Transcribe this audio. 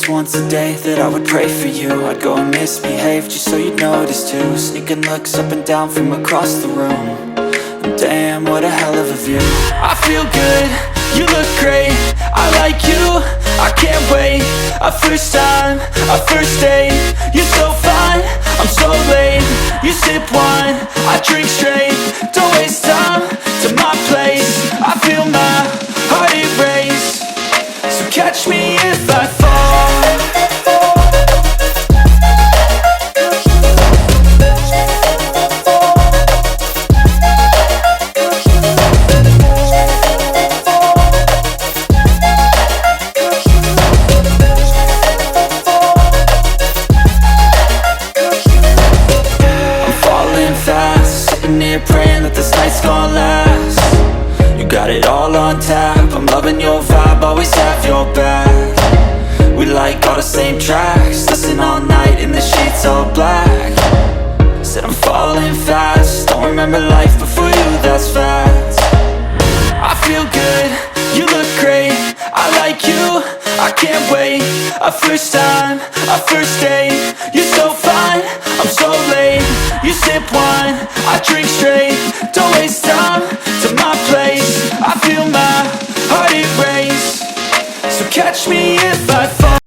was once a day that I would pray for you. I'd go and misbehave just so you'd notice too. Sneaking looks up and down from across the room. And damn, what a hell of a view. I feel good, you look great, I like you, I can't wait. A first time, a first date, you're so fine, I'm so late. You sip wine, I drink straight. Don't waste time to my place. I feel my heart erase. So catch me if I fall. Praying that this night's gonna last. You got it all on tap, I'm loving your vibe, always have your back. We like all the same tracks, listen all night in the sheets all black. Said I'm falling fast, don't remember life before you, that's fact. I feel good, you look great, I like you, I can't wait. A first time, a first date, you're so fine, I'm so late. You sip wine, I drink straight. Don't waste time to my place. I feel my heart erase. So catch me if I fall.